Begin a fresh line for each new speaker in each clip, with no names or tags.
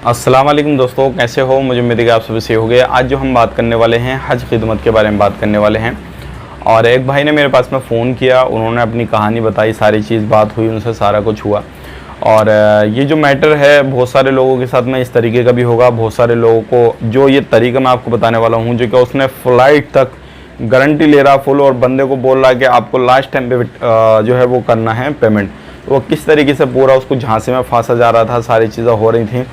अस्सलाम वालेकुम दोस्तों, कैसे हो? मुझे उम्मीद है कि आप सभी सही हो गए। आज जो हम बात करने वाले हैं हज खिदमत के बारे में बात करने वाले हैं। और एक भाई ने मेरे पास में फ़ोन किया, उन्होंने अपनी कहानी बताई, सारी चीज़ बात हुई, उनसे सारा कुछ हुआ। और ये जो मैटर है बहुत सारे लोगों के साथ में इस तरीके का भी होगा। बहुत सारे लोगों को जो ये तरीका मैं आपको बताने वाला हूँ, जो कि उसने फ़्लाइट तक गारंटी ले रहा फुल और बंदे को बोल रहा है कि आपको लास्ट टाइम पे जो है वो करना है पेमेंट। तो वो किस तरीके से पूरा उसको झांसे में फंसा जा रहा था, सारी चीज़ें हो रही थी।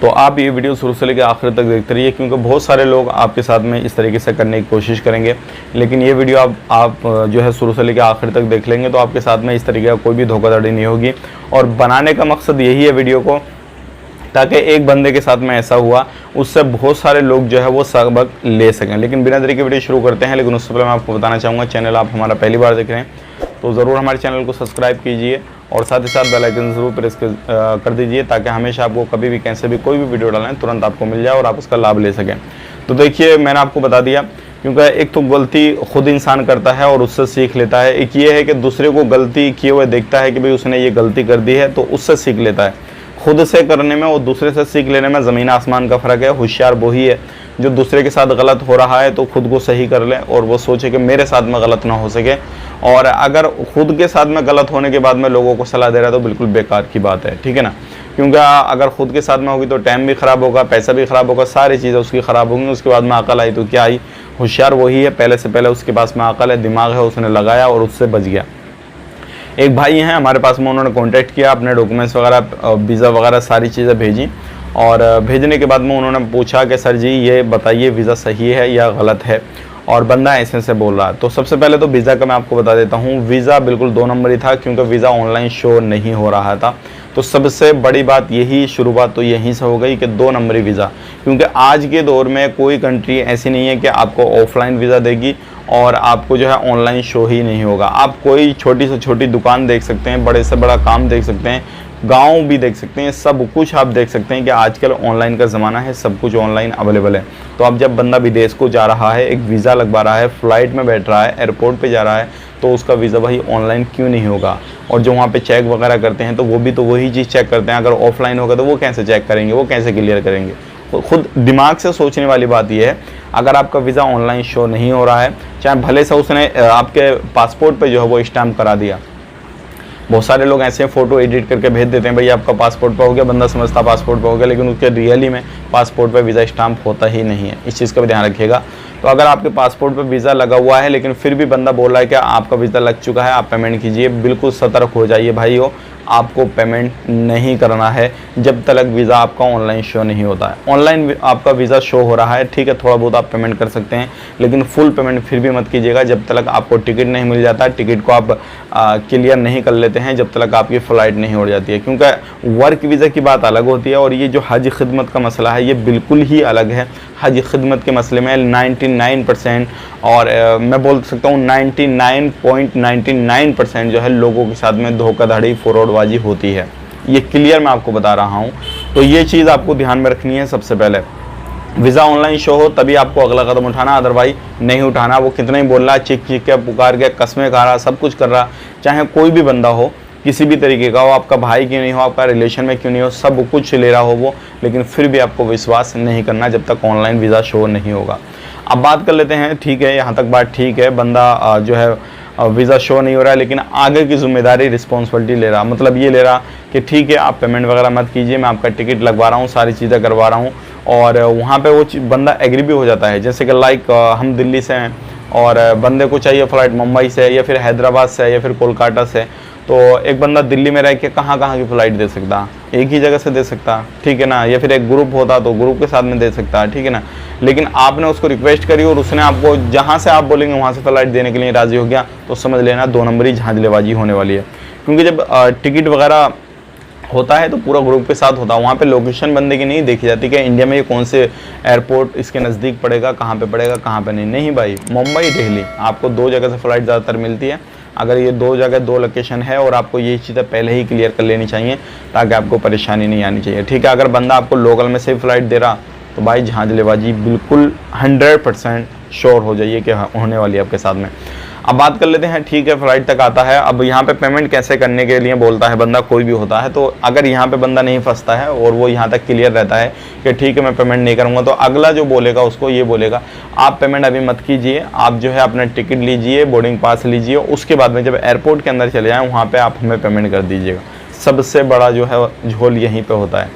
तो आप ये वीडियो शुरू से लेकर आखिर तक देखते रहिए, क्योंकि बहुत सारे लोग आपके साथ में इस तरीके से करने की कोशिश करेंगे। लेकिन ये वीडियो आप जो है शुरू से लेकर आखिर तक देख लेंगे तो आपके साथ में इस तरीके का कोई भी धोखाधड़ी नहीं होगी। और बनाने का मकसद यही है वीडियो को, ताकि एक बंदे के साथ में ऐसा हुआ, उससे बहुत सारे लोग जो है वो सबक ले सकें। लेकिन बिना देरी के वीडियो शुरू करते हैं। लेकिन उससे पहले मैं आपको बताना चाहूँगा, चैनल आप हमारा पहली बार देख रहे हैं तो ज़रूर हमारे चैनल को सब्सक्राइब कीजिए और साथ ही साथ बेल आइकन ज़रूर प्रेस कर दीजिए, ताकि हमेशा आपको कभी भी कैसे भी कोई भी वीडियो डालें तुरंत आपको मिल जाए और आप उसका लाभ ले सकें। तो देखिए, मैंने आपको बता दिया, क्योंकि एक तो गलती खुद इंसान करता है और उससे सीख लेता है। एक ये है कि दूसरे को गलती किए हुए देखता है कि भाई उसने ये गलती कर दी है, तो उससे सीख लेता है। खुद से करने में और दूसरे से सीख लेने में ज़मीन आसमान का फ़र्क है। होशियार वही है जो दूसरे के साथ गलत हो रहा है तो खुद को सही कर ले और वो सोचे कि मेरे साथ में गलत ना हो सके। और अगर खुद के साथ में गलत होने के बाद में लोगों को सलाह दे रहा है तो बिल्कुल बेकार की बात है, ठीक है ना। क्योंकि अगर खुद के साथ में होगी तो टाइम भी ख़राब होगा, पैसा भी ख़राब होगा, सारी चीज़ें उसकी ख़राब होंगी। उसके बाद में अकल आई तो क्या आई? होशियार वही है, पहले से पहले उसके पास में अकल है, दिमाग है, उसने लगाया और उससे बच गया। एक भाई हैं हमारे पास में, उन्होंने कांटेक्ट किया, अपने डॉक्यूमेंट्स वगैरह, वीज़ा वगैरह सारी चीज़ें भेजी। और भेजने के बाद में उन्होंने पूछा कि सर जी ये बताइए वीज़ा सही है या गलत है, और बंदा ऐसे से बोल रहा है। तो सबसे पहले तो वीज़ा का मैं आपको बता देता हूँ, वीज़ा बिल्कुल 2 नंबरी था, क्योंकि वीज़ा ऑनलाइन शो नहीं हो रहा था। तो सबसे बड़ी बात यही, शुरुआत तो यहीं से हो गई कि 2 नंबरी वीज़ा। क्योंकि आज के दौर में कोई कंट्री ऐसी नहीं है कि आपको ऑफलाइन वीज़ा देगी और आपको जो है ऑनलाइन शो ही नहीं होगा। आप कोई छोटी से छोटी दुकान देख सकते हैं, बड़े से बड़ा काम देख सकते हैं, गांव भी देख सकते हैं, सब कुछ आप देख सकते हैं कि आजकल ऑनलाइन का ज़माना है, सब कुछ ऑनलाइन अवेलेबल है। तो अब जब बंदा विदेश को जा रहा है, एक वीज़ा लगवा रहा है, फ़्लाइट में बैठ रहा है, एयरपोर्ट पे जा रहा है, तो उसका वीज़ा भाई ऑनलाइन क्यों नहीं होगा? और जो वहाँ पे चेक वगैरह करते हैं तो वो भी तो वही चीज़ चेक करते हैं। अगर ऑफलाइन होगा तो वो कैसे चेक करेंगे, वो कैसे क्लियर करेंगे? तो खुद दिमाग से सोचने वाली बात यह है, अगर आपका वीज़ा ऑनलाइन शो नहीं हो रहा है, चाहे भले से उसने आपके पासपोर्ट पे जो है वो स्टैम्प करा दिया। बहुत सारे लोग ऐसे फ़ोटो एडिट करके भेज देते हैं, भाई आपका पासपोर्ट पे हो गया, बंदा समझता पासपोर्ट पे हो गया, लेकिन उसके रियली में पासपोर्ट पे वीज़ा स्टैम्प होता ही नहीं है। इस चीज़ का भी ध्यान रखिएगा। तो अगर आपके पासपोर्ट पे वीज़ा लगा हुआ है लेकिन फिर भी बंदा बोल रहा है कि आपका वीज़ा लग चुका है, आप पेमेंट कीजिए, बिल्कुल सतर्क हो जाइए भाइयों। आपको पेमेंट नहीं करना है जब तक वीज़ा आपका ऑनलाइन शो नहीं होता है। ऑनलाइन आपका वीज़ा शो हो रहा है, ठीक है, थोड़ा बहुत आप पेमेंट कर सकते हैं, लेकिन फुल पेमेंट फिर भी मत कीजिएगा जब तक आपको टिकट नहीं मिल जाता। टिकट को आप क्लियर नहीं कर लेते हैं जब तक आपकी फ़्लाइट नहीं उड़ जाती है। क्योंकि वर्क वीज़ा की बात अलग होती है और ये जो हज खिदमत का मसला है ये बिल्कुल ही अलग है। हज खिदमत के मसले में 99% और मैं बोल सकता हूँ 99.99% जो है लोगों के साथ में धोखाधड़ी, फ्रॉडबाजी होती है। ये क्लियर मैं आपको बता रहा हूँ। तो ये चीज़ आपको ध्यान में रखनी है। सबसे पहले वीज़ा ऑनलाइन शो हो तभी आपको अगला कदम उठाना, अदरवाइज नहीं उठाना। वो कितना ही बोल रहा है, चीख चीख के, पुकार के, कस्में खा रहा, सब कुछ कर रहा, चाहे कोई भी बंदा हो, किसी भी तरीके का हो, आपका भाई क्यों नहीं हो, आपका रिलेशन में क्यों नहीं हो, सब कुछ ले रहा हो वो, लेकिन फिर भी आपको विश्वास नहीं करना जब तक ऑनलाइन वीज़ा शो नहीं होगा। अब बात कर लेते हैं, ठीक है, यहाँ तक बात ठीक है, बंदा जो है वीज़ा शो नहीं हो रहा है लेकिन आगे की जिम्मेदारी, रिस्पॉन्सिबिलिटी ले रहा, मतलब ये ले रहा कि ठीक है आप पेमेंट वगैरह मत कीजिए, मैं आपका टिकट लगवा रहा हूँ, सारी चीज़ें करवा रहा हूँ। और वहाँ पे वो बंदा एग्री भी हो जाता है। जैसे कि लाइक हम दिल्ली से हैं और बंदे को चाहिए फ़्लाइट मुंबई से या फिर हैदराबाद से या फिर कोलकाता से, तो एक बंदा दिल्ली में रह के कहाँ कहाँ की फ़्लाइट दे सकता, एक ही जगह से दे सकता, ठीक है ना। या फिर एक ग्रुप होता तो ग्रुप के साथ में दे सकता, ठीक है ना। लेकिन आपने उसको रिक्वेस्ट करी और उसने आपको जहाँ से आप बोलेंगे वहाँ से फ़्लाइट देने के लिए राज़ी हो गया, तो समझ लेना 2 नंबरी झांझलेबाजी होने वाली है। क्योंकि जब टिकट वगैरह होता है तो पूरा ग्रुप के साथ होता है। वहाँ पे लोकेशन बंदे की नहीं देखी जाती कि इंडिया में ये कौन से एयरपोर्ट इसके नज़दीक पड़ेगा, कहाँ पे पड़ेगा, कहाँ पे नहीं भाई, मुंबई दिल्ली आपको 2 जगह से फ़्लाइट ज़्यादातर मिलती है। अगर ये 2 जगह 2 लोकेशन है और आपको ये चीज़ें पहले ही क्लियर कर लेनी चाहिए ताकि आपको परेशानी नहीं आनी चाहिए, ठीक है। अगर बंदा आपको लोकल में से फ़्लाइट दे रहा तो भाई झांझलेबाजी बिल्कुल 100% श्योर हो जाइए कि होने वाली है आपके साथ में। अब बात कर लेते हैं, ठीक है फ़्लाइट तक आता है, अब यहाँ पे पेमेंट कैसे करने के लिए बोलता है बंदा, कोई भी होता है। तो अगर यहाँ पे बंदा नहीं फंसता है और वो यहाँ तक क्लियर रहता है कि ठीक है मैं पेमेंट नहीं करूँगा, तो अगला जो बोलेगा उसको ये बोलेगा आप पेमेंट अभी मत कीजिए, आप जो है अपना टिकट लीजिए, बोर्डिंग पास लीजिए, उसके बाद में जब एयरपोर्ट के अंदर चले जाएँ वहाँ पर आप हमें पेमेंट कर दीजिएगा। सबसे बड़ा जो है झोल यहीं पर होता है।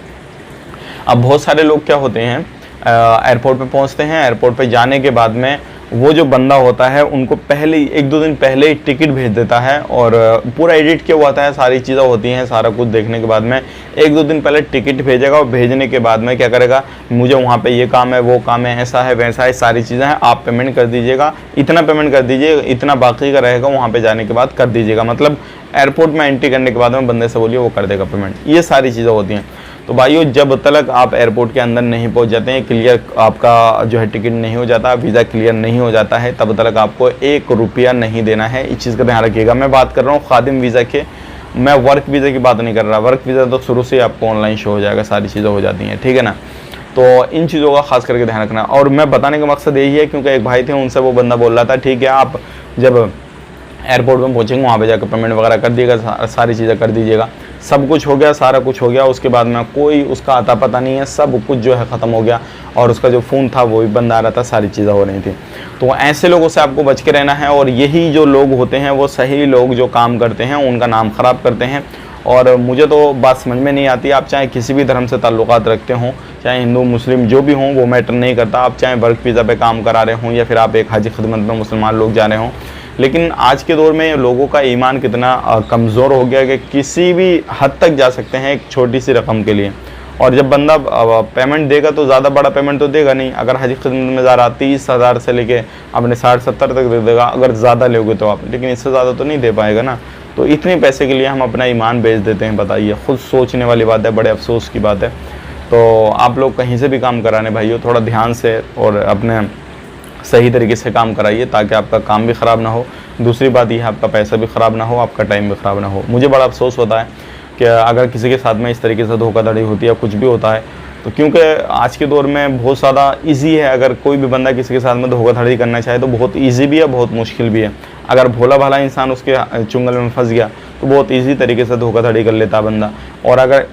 अब बहुत सारे लोग क्या होते हैं, एयरपोर्ट पे पहुंचते हैं, एयरपोर्ट पे जाने के बाद में वो जो बंदा होता है उनको पहले ही 1-2 दिन पहले ही टिकट भेज देता है और पूरा एडिट किया हुआ होता है, सारी चीज़ें होती हैं, सारा कुछ देखने के बाद में 1-2 दिन पहले टिकट भेजेगा और भेजने के बाद में क्या करेगा, मुझे वहाँ पे ये काम है, वो काम है, ऐसा है वैसा है, सारी चीज़ें हैं, आप पेमेंट कर दीजिएगा, इतना पेमेंट कर दीजिए, इतना बाकी का रहेगा वहाँ पर जाने के बाद कर दीजिएगा। मतलब एयरपोर्ट में एंट्री करने के बाद में बंदे से बोलिए वो कर देगा पेमेंट, ये सारी चीज़ें होती हैं। तो भाइयों जब तक आप एयरपोर्ट के अंदर नहीं पहुंच जाते हैं, क्लियर आपका जो है टिकट नहीं हो जाता, वीज़ा क्लियर नहीं हो जाता है, तब तक आपको 1 रुपया नहीं देना है। इस चीज़ का ध्यान रखिएगा। मैं बात कर रहा हूँ खादिम वीज़ा के, मैं वर्क वीज़ा की बात नहीं कर रहा। वर्क वीज़ा तो शुरू से आपको ऑनलाइन शो हो जाएगा, सारी चीज़ें हो जाती हैं, ठीक है ना। तो इन चीज़ों का खास करके ध्यान रखना। और मैं बताने का मकसद यही है क्योंकि एक भाई थे, उनसे वो बंदा बोल रहा था ठीक है आप जब एयरपोर्ट में पहुँचेंगे वहाँ पे जाकर पेमेंट वगैरह कर दिएगा, सारी चीज़ें कर दीजिएगा। सब कुछ हो गया, सारा कुछ हो गया, उसके बाद में कोई उसका आता पता नहीं है, सब कुछ जो है ख़त्म हो गया और उसका जो फ़ोन था वो भी बंद आ रहा था, सारी चीज़ें हो रही थी। तो ऐसे लोगों से आपको बच के रहना है। और यही जो लोग होते हैं वो सही लोग जो काम करते हैं उनका नाम ख़राब करते हैं। और मुझे तो बात समझ में नहीं आती, आप चाहे किसी भी धर्म से ताल्लुक़ात रखते हों, चाहे हिंदू मुस्लिम जो भी हों, वो मैटर नहीं करता। आप चाहे वर्क वीज़ा पे काम करा रहे हों या फिर आप एक हज खिदमत में मुसलमान लोग जा रहे हों, लेकिन आज के दौर में लोगों का ईमान कितना कमज़ोर हो गया कि किसी भी हद तक जा सकते हैं एक छोटी सी रकम के लिए। और जब बंदा पेमेंट देगा तो ज़्यादा बड़ा पेमेंट तो देगा नहीं। अगर हज खिदमत में जा रहा 30,000 से लेके अपने 60-70 तक दे देगा अगर ज़्यादा लोगे तो आप, लेकिन इससे ज़्यादा तो नहीं दे पाएगा ना। तो इतने पैसे के लिए हम अपना ईमान बेच देते हैं, बताइए। खुद सोचने वाली बात है, बड़े अफसोस की बात है। तो आप लोग कहीं से भी काम कराने भाइयों, थोड़ा ध्यान से और अपने सही तरीके से काम कराइए ताकि आपका काम भी ख़राब ना हो। दूसरी बात यह है आपका पैसा भी ख़राब ना हो, आपका टाइम भी ख़राब ना हो। मुझे बड़ा अफसोस होता है कि अगर किसी के साथ में इस तरीके से धोखाधड़ी होती है, कुछ भी होता है, तो क्योंकि आज के दौर में बहुत ज़्यादा ईजी है। अगर कोई भी बंदा किसी के साथ में धोखाधड़ी करना चाहे तो बहुत ईजी भी है, बहुत मुश्किल भी है। अगर भोला भाला इंसान उसके चुंगल में फंस गया तो बहुत ईजी तरीके से धोखाधड़ी कर लेता बंदा, और अगर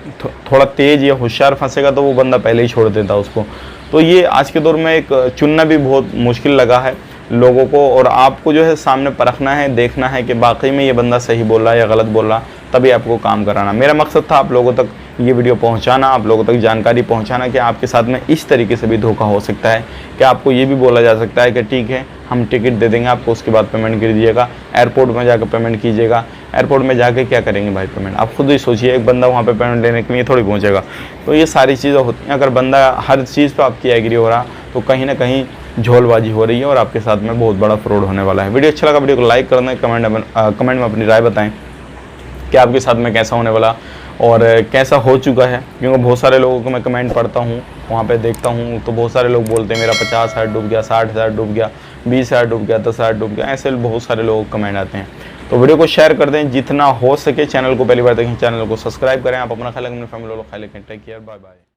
थोड़ा तेज़ या होशियार फंसेगा तो वो बंदा पहले ही छोड़ देता उसको। तो ये आज के दौर में एक चुनना भी बहुत मुश्किल लगा है लोगों को। और आपको जो है सामने परखना है, देखना है कि वाकई में ये बंदा सही बोल रहा है या गलत बोल रहा, तभी आपको काम कराना। मेरा मकसद था आप लोगों तक ये वीडियो पहुंचाना, आप लोगों तक जानकारी पहुंचाना कि आपके साथ में इस तरीके से भी धोखा हो सकता है कि आपको ये भी बोला जा सकता है कि ठीक है हम टिकट दे देंगे आपको, उसके बाद पेमेंट कर दीजिएगा, एयरपोर्ट में जाकर पेमेंट कीजिएगा। एयरपोर्ट में जाके क्या करेंगे भाई पेमेंट, आप खुद ही सोचिए। एक बंदा वहाँ पे पेमेंट लेने के लिए थोड़ी पहुँचेगा। तो ये सारी चीज़ें होती हैं। अगर बंदा हर चीज़ पर आपकी एग्री हो रहा तो कहीं ना कहीं झोलबाजी हो रही है और आपके साथ में बहुत बड़ा फ्रॉड होने वाला है। वीडियो अच्छा लगा वीडियो को लाइक कर दें, कमेंट में अपनी राय बताएं कि आपके साथ में कैसा होने वाला और कैसा हो चुका है। क्योंकि बहुत सारे लोगों को मैं कमेंट पढ़ता हूँ, वहाँ पे देखता हूँ, तो बहुत सारे लोग बोलते हैं मेरा 50,000 डूब गया, 60,000 डूब गया, 20,000 डूब गया, 10,000 डूब गया, ऐसे बहुत सारे लोग कमेंट आते हैं। तो वीडियो को शेयर कर दें जितना हो सके। चैनल को पहली बार देखें, चैनल को सब्सक्राइब करें। आप अपना ख्याल रखें, अपनी फैमिली वालों का ख्याल रखें। Take care, bye bye.